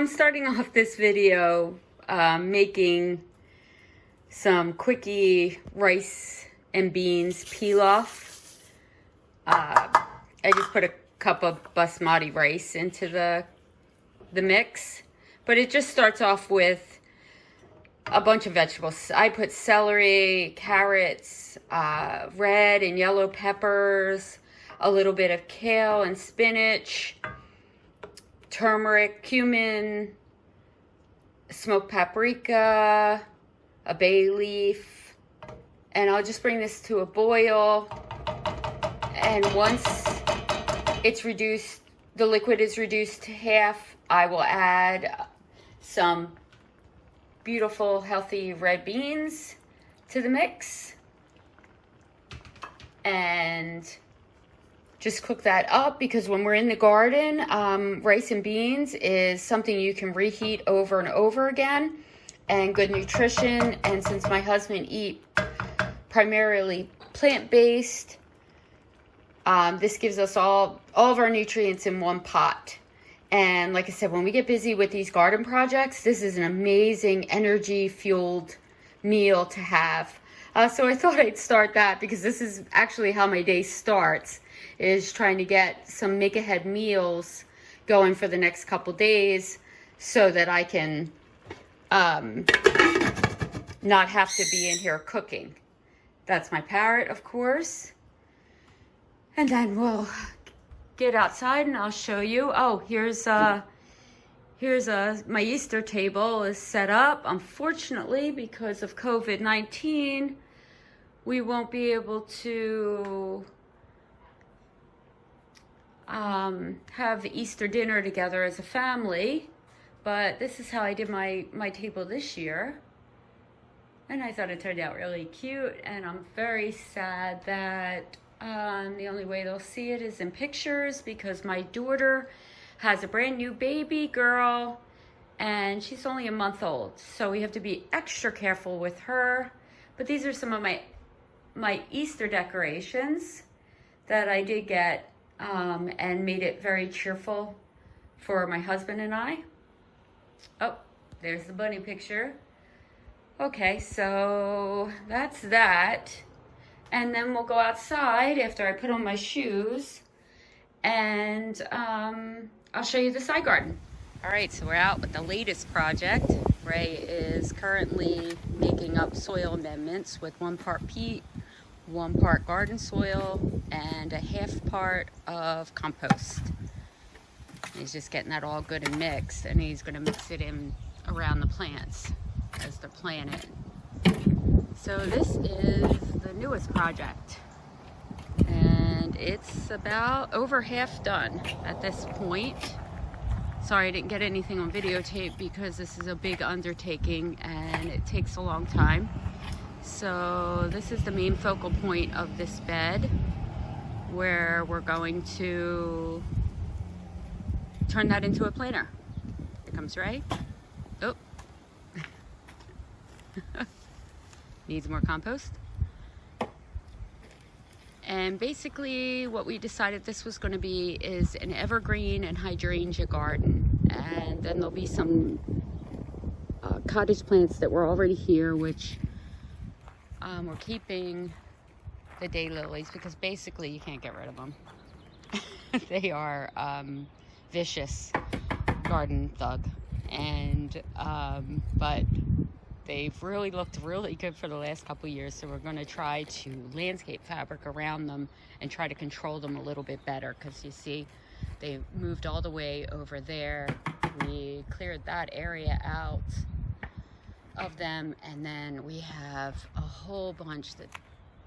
I'm starting off this video making some quickie rice and beans pilaf. I just put a cup of basmati rice into the mix, but it just starts off with a bunch of vegetables. I put celery, carrots, red and yellow peppers, a little bit of kale and spinach, turmeric, cumin, smoked paprika, a bay leaf, and I'll just bring this to a boil. And once it's reduced, the liquid is reduced to half, I will add some beautiful healthy red beans to the mix and just cook that up, because when we're in the garden, rice and beans is something you can reheat over and over again, and good nutrition. And since my husband eat primarily plant-based, this gives us all of our nutrients in one pot. And like I said, when we get busy with these garden projects, this is an amazing energy-fueled meal to have. So I thought I'd start that, because this is actually how my day starts, is trying to get some make-ahead meals going for the next couple days so that I can not have to be in here cooking. That's my parrot, of course. And then we'll get outside and I'll show you. Oh, here's my Easter table is set up. Unfortunately, because of COVID-19, we won't be able to have Easter dinner together as a family, but this is how I did my table this year, and I thought it turned out really cute. And I'm very sad that the only way they'll see it is in pictures, because my daughter has a brand new baby girl and she's only a month old, so we have to be extra careful with her. But these are some of my Easter decorations that I did get and made it very cheerful for my husband and I. Oh, there's the bunny picture. Okay, so that's that. And then we'll go outside after I put on my shoes, and I'll show you the side garden. All right, so we're out with the latest project. Ray is currently making up soil amendments with 1 part peat, 1 part garden soil, and a half part of compost. He's just getting that all good and mixed, and he's gonna mix it in around the plants as they're planted. So this is the newest project, and it's about over half done at this point. Sorry I didn't get anything on videotape, because this is a big undertaking and it takes a long time. So this is the main focal point of this bed, where we're going to turn that into a planter. Here comes Ray. Oh. Needs more compost. And basically what we decided this was going to be is an evergreen and hydrangea garden, and then there'll be some cottage plants that were already here, which we're keeping the daylilies, because basically you can't get rid of them. They are vicious garden thug, and but they've really looked really good for the last couple years, so we're going to try to landscape fabric around them and try to control them a little bit better, because you see they moved all the way over there. We cleared that area out of them, and then we have a whole bunch that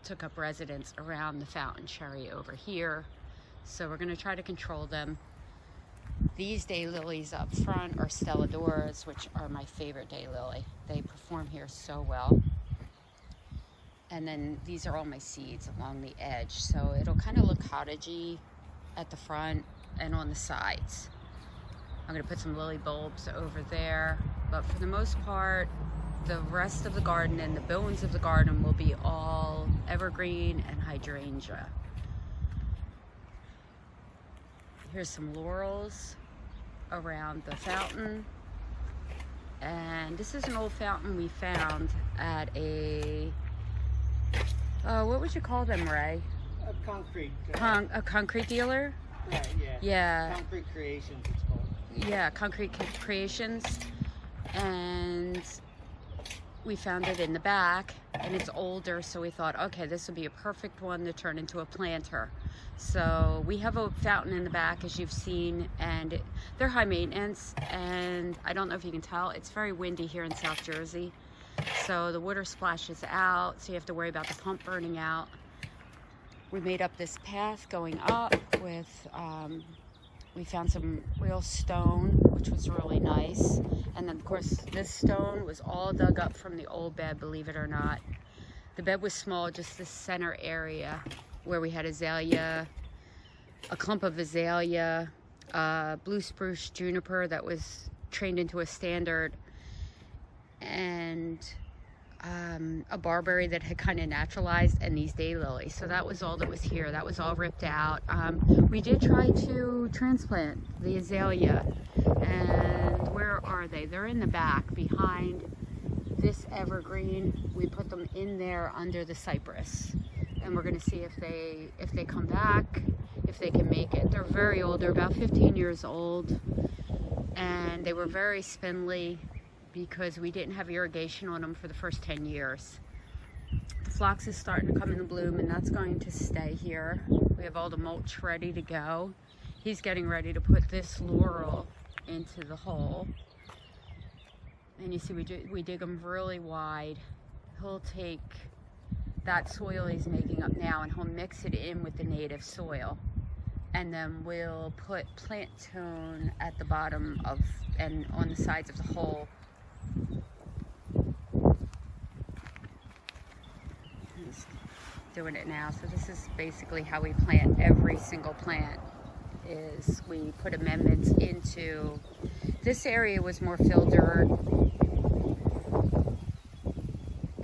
took up residence around the fountain cherry over here, so we're going to try to control them. These daylilies up front are stelladores, which are my favorite daylily. They perform here so well. And then these are all my seeds along the edge, so it'll kind of look cottagey at the front and on the sides. I'm going to put some lily bulbs over there, but for the most part, the rest of the garden and the bones of the garden will be all evergreen and hydrangea. Here's some laurels around the fountain. And this is an old fountain we found at a, what would you call them, Ray? A concrete. A concrete dealer? Right, yeah. Yeah. Concrete Creations, it's called. Yeah, Concrete Creations. And we found it in the back, and it's older, so we thought, okay, this would be a perfect one to turn into a planter. So we have a fountain in the back, as you've seen, and they're high maintenance, and I don't know if you can tell, it's very windy here in South Jersey. So the water splashes out, so you have to worry about the pump burning out. We made up this path going up with, we found some real stone, which was really nice. And then, of course, this stone was all dug up from the old bed, believe it or not. The bed was small, just this center area where we had azalea, a clump of azalea, blue spruce juniper that was trained into a standard, and a barberry that had kind of naturalized, and these daylilies. So that was all that was here. That was all ripped out. We did try to transplant the azalea, and where are they? They're in the back behind this evergreen. We put them in there under the cypress, and we're going to see if they come back, if they can make it. They're very old. They're about 15 years old, and they were very spindly because we didn't have irrigation on them for the first 10 years. The phlox is starting to come into bloom, and that's going to stay here. We have all the mulch ready to go. He's getting ready to put this laurel into the hole. And you see we dig them really wide. He'll take that soil he's making up now and he'll mix it in with the native soil. And then we'll put plant tone at the bottom of and on the sides of the hole. He's doing it now. So this is basically how we plant every single plant. Is we put amendments into this area. Was more fill dirt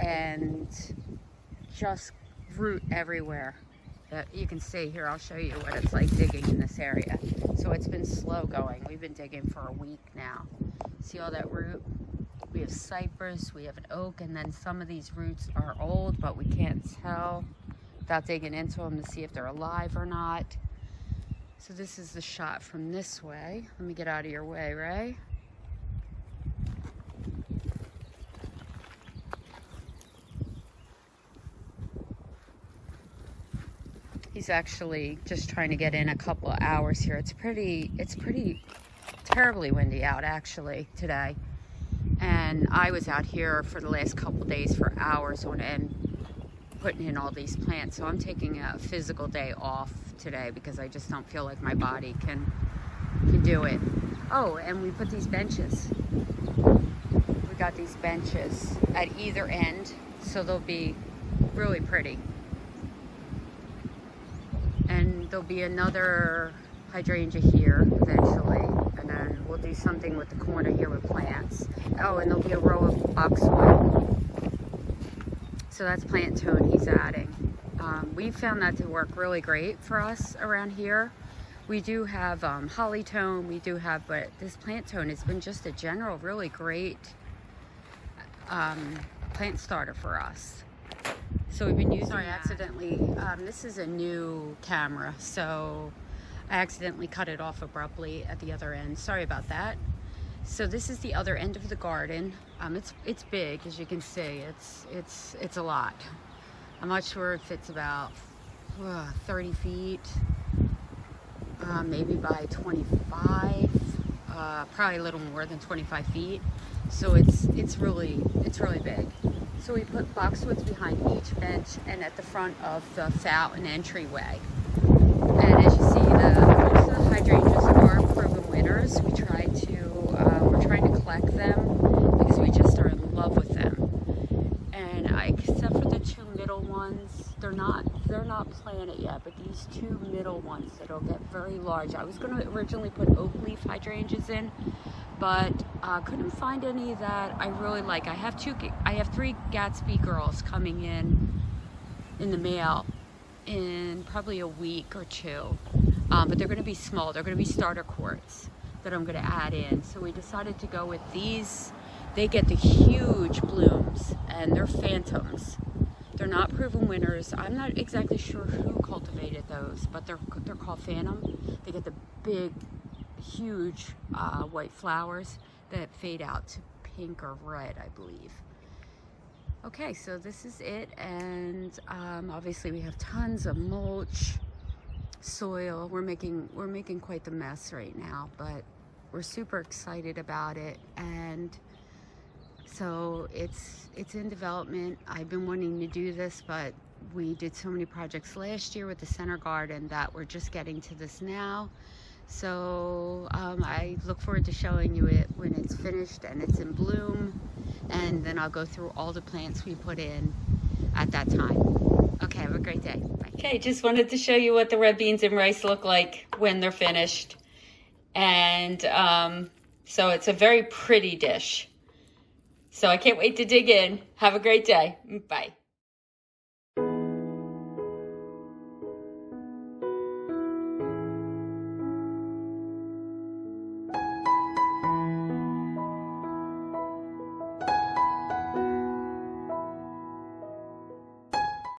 and just root everywhere. You can see here, I'll show you what it's like digging in this area. So it's been slow going. We've been digging for a week now. See all that root? We have cypress, we have an oak, and then some of these roots are old, but we can't tell without digging into them to see if they're alive or not. So this is the shot from this way. Let me get out of your way, Ray. He's actually just trying to get in a couple of hours here. It's pretty terribly windy out actually today. And I was out here for the last couple days for hours on end putting in all these plants. So I'm taking a physical day off today because I just don't feel like my body can do it. Oh, and we put these benches. We got these benches at either end, so they'll be really pretty. And there'll be another hydrangea here eventually, and then we'll do something with the corner here with plants. Oh, and there'll be a row of boxwood. So that's plant tone he's adding. We found that to work really great for us around here. We do have holly tone, but this plant tone has been just a general really great plant starter for us. So we've been using, sorry, accidentally, this is a new camera, so I accidentally cut it off abruptly at the other end. Sorry about that. So this is the other end of the garden. It's big, as you can see. It's a lot. I'm not sure if it's about 30 feet, maybe by 25, probably a little more than 25 feet. So it's really big. So we put boxwoods behind each bench and at the front of the fountain entryway. And as you see, the hydrangeas are proven winners. We're trying to collect them because we just are in love with them. And except for the two middle ones, they're not planted yet, but these two middle ones that'll get very large. I was going to originally put oak leaf hydrangeas in, but couldn't find any that I really like. I have three Gatsby girls coming in the mail in probably a week or two, but they're going to be small. They're going to be starter quartz that I'm going to add in. So we decided to go with these they get the huge blooms, and they're phantoms. They're not proven winners. I'm not exactly sure who cultivated those, but they're called phantom. They get the big, huge white flowers that fade out to pink or red, I believe. Okay, so this is it, and obviously we have tons of mulch, soil. We're making quite the mess right now, but we're super excited about it, and so it's in development. I've been wanting to do this, but we did so many projects last year with the center garden that we're just getting to this now. So I look forward to showing you it when it's finished and it's in bloom, and then I'll go through all the plants we put in at that time. Okay, have a great day. Bye. Okay, just wanted to show you what the red beans and rice look like when they're finished. And so it's a very pretty dish. So I can't wait to dig in. Have a great day. Bye.